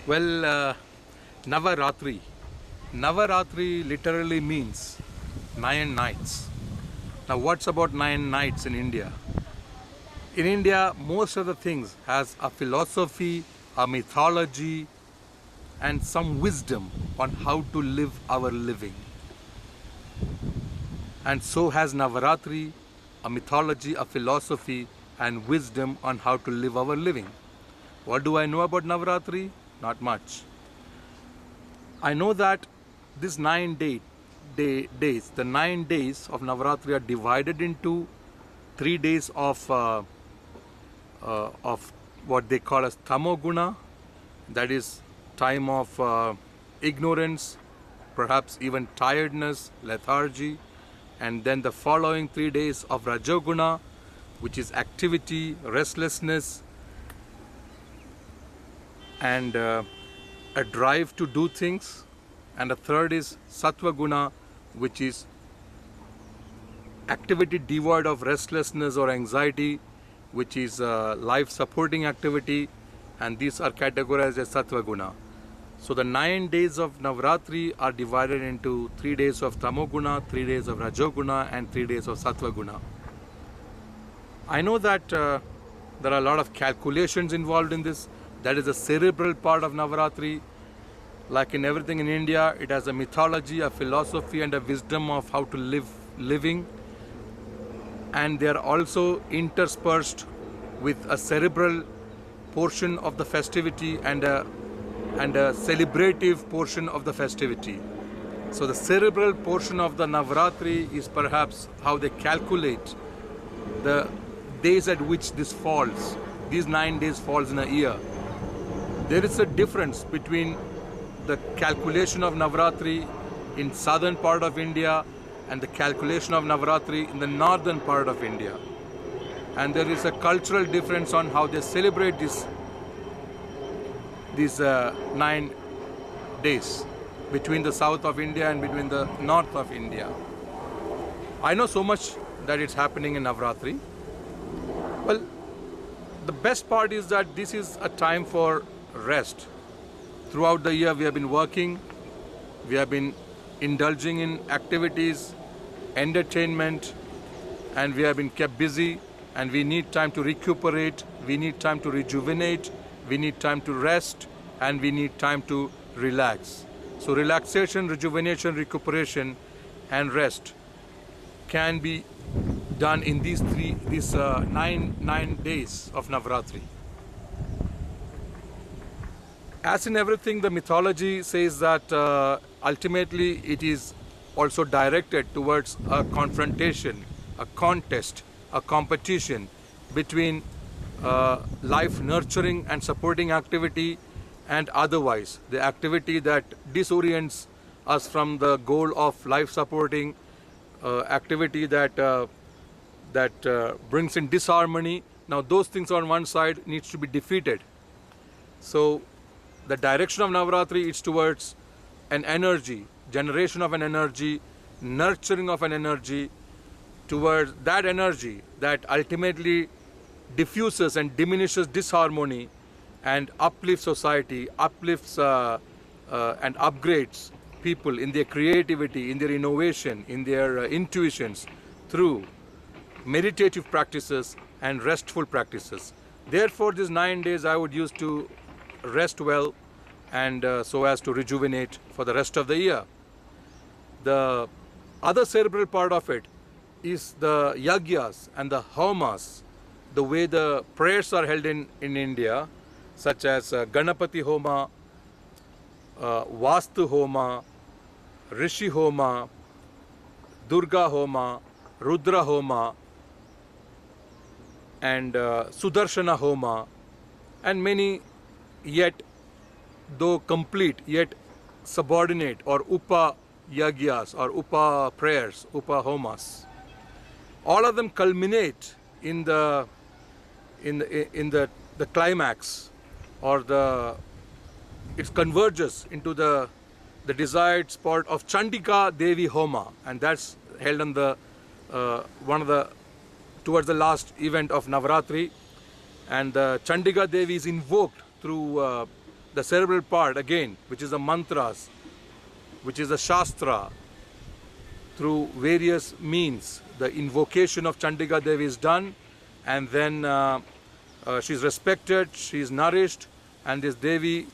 Well, Navratri. Navratri literally means 9 nights. Now, what's about 9 nights in India? In India, most of the things has a philosophy, a mythology, and some wisdom on how to live our living. And so has Navaratri, a mythology, a philosophy, and wisdom on how to live our living. What do I know about Navaratri? Not much. I know that these 9 days, the 9 days of Navaratri are divided into 3 days of what they call as Tamoguna, that is time of ignorance, perhaps even tiredness, lethargy, and then the following 3 days of Rajoguna, which is activity, restlessness, and a drive to do things, and the third is Sattva Guna, which is activity devoid of restlessness or anxiety, which is life supporting activity, and these are categorized as Sattva Guna. So the 9 days of Navratri are divided into 3 days of Tamoguna, 3 days of Rajoguna, and 3 days of Sattva Guna. I know that there are a lot of calculations involved in this. That is the cerebral part of Navaratri. Like in everything in India, it has a mythology, a philosophy, and a wisdom of how to living. And they are also interspersed with a cerebral portion of the festivity and a celebrative portion of the festivity. So the cerebral portion of the Navaratri is perhaps how they calculate the days at which this falls. These 9 days falls in a year. There is a difference between the calculation of Navaratri in southern part of India and the calculation of Navaratri in the northern part of India. And there is a cultural difference on how they celebrate these 9 days between the south of India and between the north of India. I know so much that it's happening in Navaratri. Well, the best part is that this is a time for rest. Throughout the year we have been working, we have been indulging in activities, entertainment, and we have been kept busy, and we need time to recuperate, we need time to rejuvenate, we need time to rest, and we need time to relax. So relaxation, rejuvenation, recuperation, and rest can be done in these 9 days of Navaratri. As in everything, the mythology says that ultimately it is also directed towards a confrontation, a contest, a competition between life nurturing and supporting activity and otherwise the activity that disorients us from the goal of life supporting activity that brings in disharmony. Now those things on one side needs to be defeated. So the direction of Navaratri is towards an energy, generation of an energy, nurturing of an energy, towards that energy that ultimately diffuses and diminishes disharmony and uplifts society, uplifts and upgrades people in their creativity, in their innovation, in their intuitions through meditative practices and restful practices. Therefore, these 9 days I would use to rest well and so as to rejuvenate for the rest of the year. The other cerebral part of it is the yagyas and the homas, the way the prayers are held in India, such as Ganapati Homa, Vastu Homa, Rishi Homa, Durga Homa, Rudra Homa, and Sudarshana Homa, and many yet, though complete, yet subordinate or upa yagyas or upa prayers, upa homas. All of them culminate in the climax, or it converges into the desired spot of Chandika Devi Homa, and that's held on the towards the last event of Navaratri, and the Chandika Devi is invoked through the cerebral part again, which is the mantras, which is the shastra, through various means. The invocation of Chandika Devi is done, and then she's respected, she's nourished, and this Devi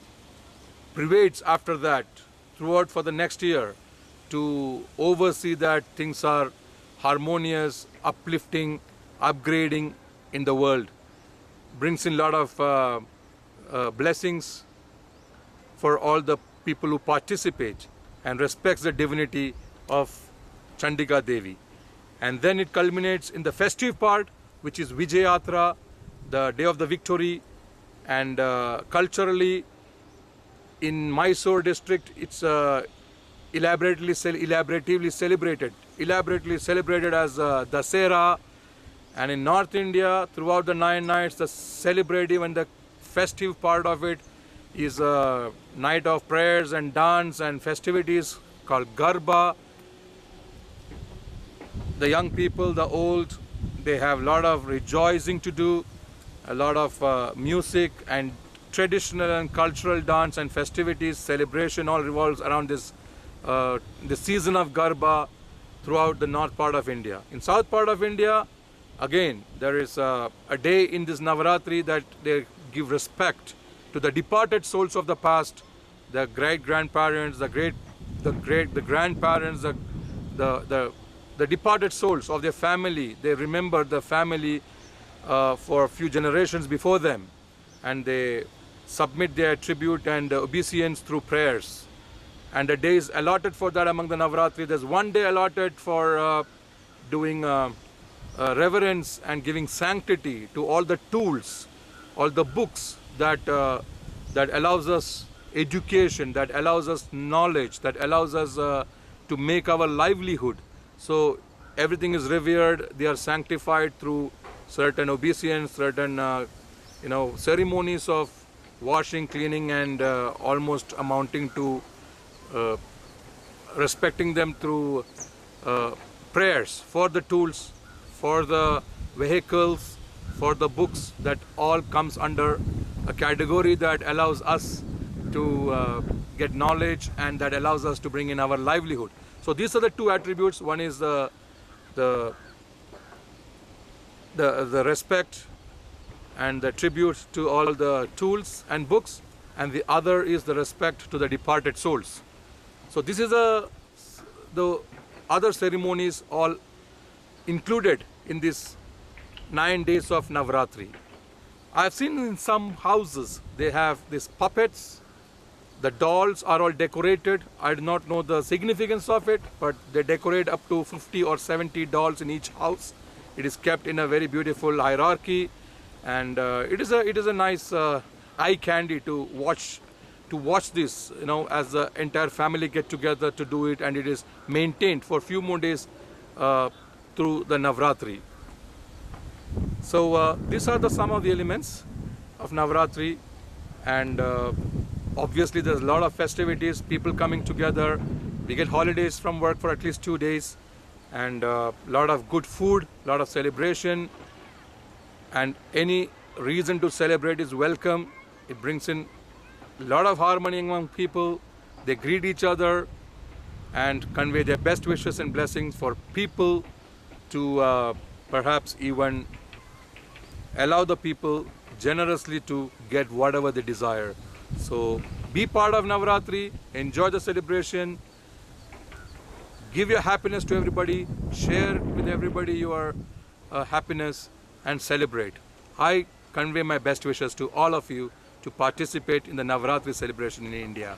prevails after that throughout for the next year to oversee that things are harmonious, uplifting, upgrading in the world. Brings in a lot of blessings for all the people who participate and respects the divinity of Chandika Devi. And then it culminates in the festive part, which is Vijayatra, the day of the victory. And culturally, in Mysore district, it's elaborately celebrated as Dasera. And in North India, throughout the 9 nights, the celebrative and the festive part of it is a night of prayers and dance and festivities called Garba. The young people, the old, they have a lot of rejoicing to do, a lot of music and traditional and cultural dance and festivities, celebration all revolves around this the season of Garba throughout the north part of India. In south part of India, again, there is a day in this Navratri that they give respect to the departed souls of the past, the great-grandparents, the grandparents, the departed souls of their family. They remember the family for a few generations before them, and they submit their tribute and obeisance through prayers. And a day is allotted for that among the Navratri. There's one day allotted for doing reverence and giving sanctity to all the tools, all the books that allows us education, that allows us knowledge, that allows us to make our livelihood. So everything is revered. They are sanctified through certain obeisance, certain ceremonies of washing, cleaning, and almost amounting to respecting them through prayers for the tools, for the vehicles, for the books. That all comes under a category that allows us to get knowledge and that allows us to bring in our livelihood. So these are the two attributes. One is the respect and the tribute to all the tools and books, and the other is the respect to the departed souls. So this is the other ceremonies all included in this 9 days of Navratri. I've seen in some houses they have these puppets. The dolls are all decorated. I do not know the significance of it, but they decorate up to 50 or 70 dolls in each house. It is kept in a very beautiful hierarchy, and it is a nice eye candy to watch this, as the entire family get together to do it, and it is maintained for a few more days through the Navratri. So these are some of the elements of Navratri, and obviously there's a lot of festivities, people coming together. We get holidays from work for at least 2 days, and a lot of good food, a lot of celebration, and any reason to celebrate is welcome. It brings in a lot of harmony among people. They greet each other and convey their best wishes and blessings for people to perhaps even allow the people generously to get whatever they desire. So be part of Navratri, enjoy the celebration, give your happiness to everybody, share with everybody your happiness, and celebrate. I convey my best wishes to all of you to participate in the Navratri celebration in India.